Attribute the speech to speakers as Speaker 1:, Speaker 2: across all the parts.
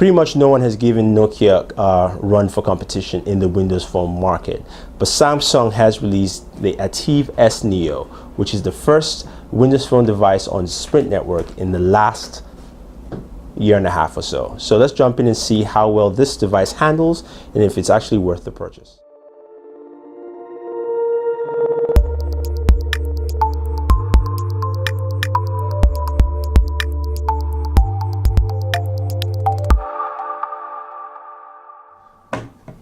Speaker 1: Pretty much no one has given Nokia a run for competition in the Windows Phone market, but Samsung has released the Ativ S Neo, which is the first Windows Phone device on Sprint network in the last year and a half or so. So let's jump in and see how well this device handles and if it's actually worth the purchase.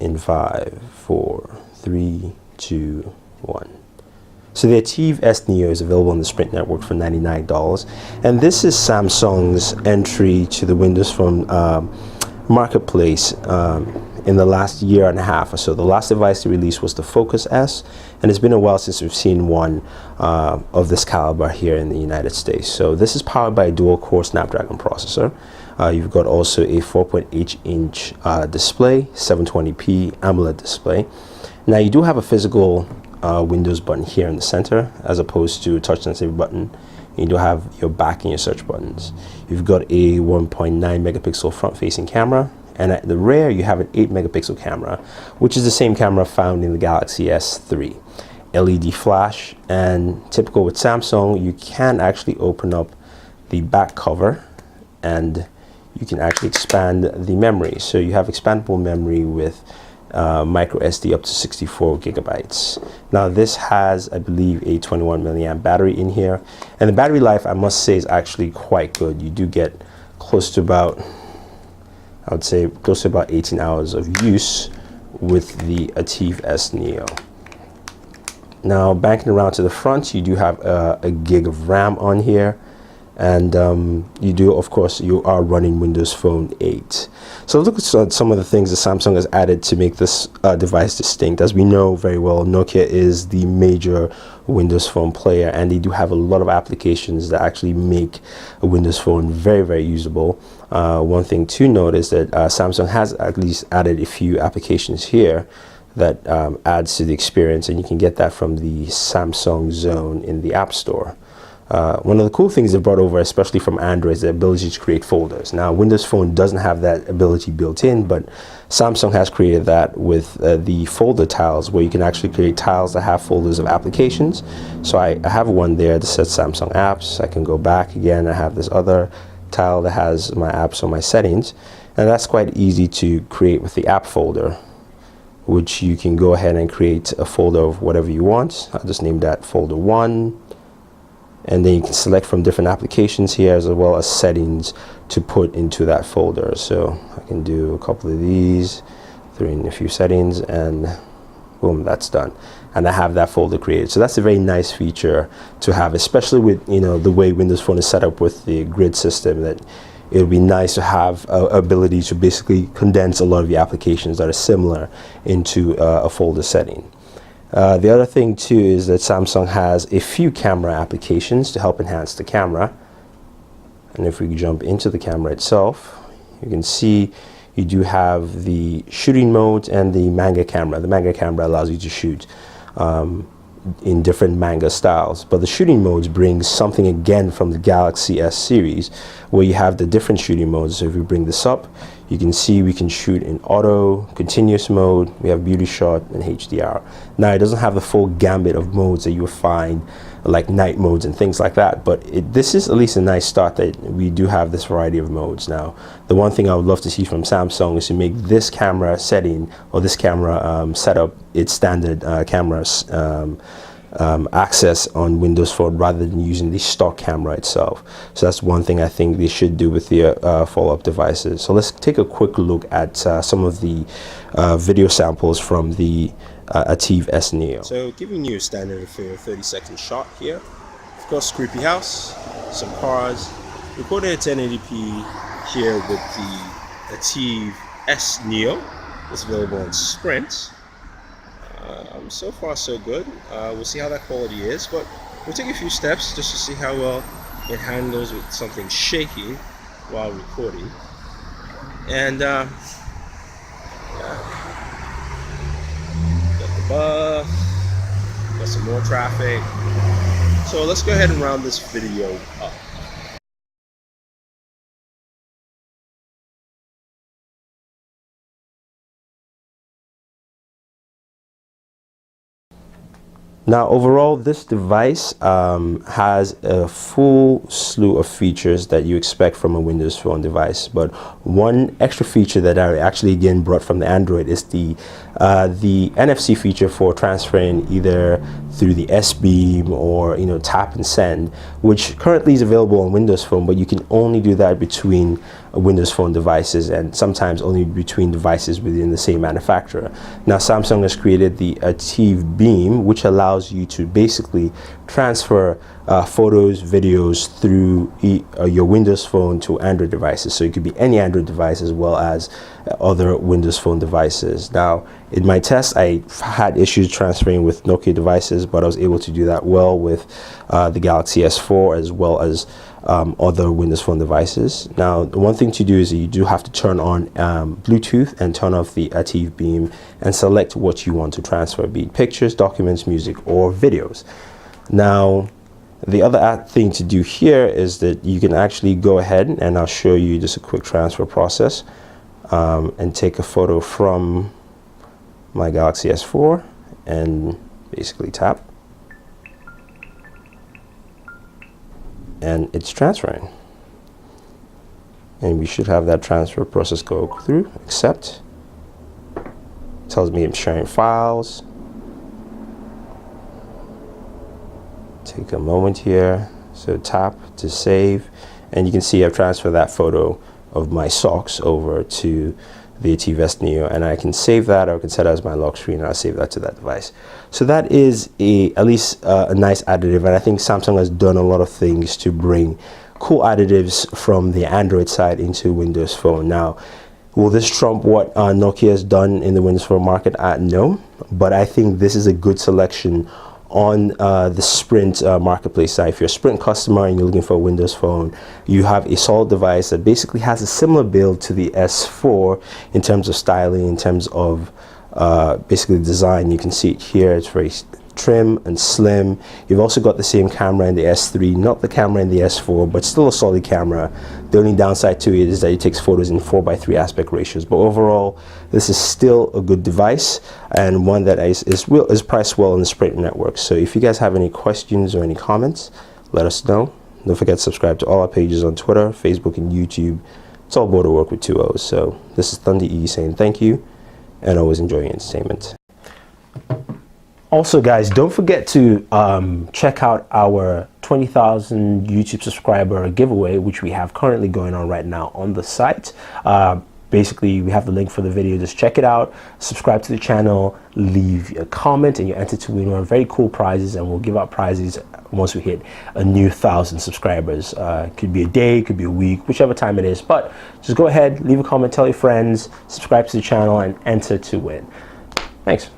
Speaker 1: In 5, 4, 3, 2, 1. So the Ativ S Neo is available on the Sprint network for $99, and this is Samsung's entry to the Windows Phone marketplace in the last year and a half or so. The last device to release was the Focus S, and it's been a while since we've seen one of this caliber here in the United States. So this is powered by a dual-core Snapdragon processor. You've got also a 4.8-inch display, 720p AMOLED display. Now you do have a physical Windows button here in the center, as opposed to a touch-sensitive button. You do have your back and your search buttons. You've got a 1.9 megapixel front-facing camera, and at the rear you have an 8 megapixel camera, which is the same camera found in the Galaxy S3. LED flash, and typical with Samsung, you can actually open up the back cover and you can actually expand the memory. So you have expandable memory with micro SD up to 64 gigabytes. Now this has, I believe, a 21 milliamp battery in here, and the battery life, I must say, is actually quite good. You do get close to about, I would say, close to about 18 hours of use with the Ativ S Neo. Now banking around to the front, you do have a gig of RAM on here. And you do, of course, you are running Windows Phone 8. So look at some of the things that Samsung has added to make this device distinct. As we know very well, Nokia is the major Windows Phone player, and they do have a lot of applications that actually make a Windows Phone very, very usable. One thing to note is that Samsung has at least added a few applications here that adds to the experience, and you can get that from the Samsung Zone in the App Store. One of the cool things they brought over, especially from Android, is the ability to create folders. Now, Windows Phone doesn't have that ability built in, but Samsung has created that with the folder tiles, where you can actually create tiles that have folders of applications. So I have one there that says Samsung Apps. I can go back again. I have this other tile that has my apps or my settings, and that's quite easy to create with the app folder, which you can go ahead and create a folder of whatever you want. I'll just name that folder 1. And then you can select from different applications here, as well as settings to put into that folder. So I can do a couple of these, throw in a few settings, and boom, that's done. And I have that folder created. So that's a very nice feature to have, especially with, you know, the way Windows Phone is set up with the grid system, that it would be nice to have ability to basically condense a lot of the applications that are similar into a folder setting. The other thing too is that Samsung has a few camera applications to help enhance the camera. And if we jump into the camera itself, you can see you do have the shooting mode and the manga camera. The manga camera allows you to shoot in different manga styles, but the shooting modes brings something again from the Galaxy S series, where you have the different shooting modes. So if we bring this up, you can see we can shoot in auto, continuous mode, we have beauty shot, and HDR. Now it doesn't have the full gambit of modes that you would find, like night modes and things like that, but this is at least a nice start that we do have this variety of modes. Now the one thing I would love to see from Samsung is to make this camera setting, or this camera setup, its standard cameras access on Windows Phone, rather than using the stock camera itself. So that's one thing I think they should do with the follow-up devices. So let's take a quick look at some of the video samples from the Ativ S Neo. So giving you a standard 30-second shot here. Of course, creepy house, some cars, recorded at 1080p here with the Ativ S Neo. It's available on Sprint. So far so good. We'll see how that quality is, but we'll take a few steps just to see how well it handles with something shaky while recording. And yeah, got the buff, got some more traffic. So let's go ahead and round this video up. Now overall, this device has a full slew of features that you expect from a Windows Phone device, but one extra feature that I actually again brought from the Android is the NFC feature for transferring either through the S-Beam or tap and send, which currently is available on Windows Phone, but you can only do that between Windows Phone devices and sometimes only between devices within the same manufacturer. Now Samsung has created the Ativ Beam, which allows you to basically transfer photos, videos through your Windows Phone to Android devices. So it could be any Android device as well as other Windows Phone devices. Now in my test, I had issues transferring with Nokia devices, but I was able to do that well with the Galaxy S4 as well as other Windows Phone devices. Now the one thing to do is that you do have to turn on Bluetooth and turn off the Ativ Beam and select what you want to transfer, be it pictures, documents, music, or videos. Now the other thing to do here is that you can actually go ahead and I'll show you just a quick transfer process and take a photo from my Galaxy S4 and basically tap, and it's transferring, and we should have that transfer process go through. Accept. Tells me I'm sharing files. Take a moment here, so tap to save, and you can see I've transferred that photo of my socks over to the Ativ S Neo, and I can save that, or I can set it as my lock screen and I'll save that to that device. So that is at least a nice additive, and I think Samsung has done a lot of things to bring cool additives from the Android side into Windows Phone. Now, will this trump what Nokia has done in the Windows Phone market? No, but I think this is a good selection on the Sprint marketplace side. If you're a Sprint customer and you're looking for a Windows Phone, you have a solid device that basically has a similar build to the S4 in terms of styling, in terms of basically design. You can see it here, it's very trim and slim. You've also got the same camera in the S3, not the camera in the S4, but still a solid camera. The only downside to it is that it takes photos in 4:3 aspect ratios, but overall this is still a good device and one that is priced well in the Sprint network. So if you guys have any questions or any comments, let us know. Don't forget to subscribe to all our pages on Twitter, Facebook, and YouTube. It's all Booredatwork with 2 O's. So this is Thunder E saying thank you and always enjoy your entertainment. Also guys, don't forget to check out our 20,000 YouTube subscriber giveaway, which we have currently going on right now on the site. Basically, we have the link for the video. Just check it out, subscribe to the channel, leave a comment, and you're entered to win one very cool prizes, and we'll give out prizes once we hit a new 1,000 subscribers. Could be a day, could be a week, whichever time it is, but just go ahead, leave a comment, tell your friends, subscribe to the channel, and enter to win. Thanks.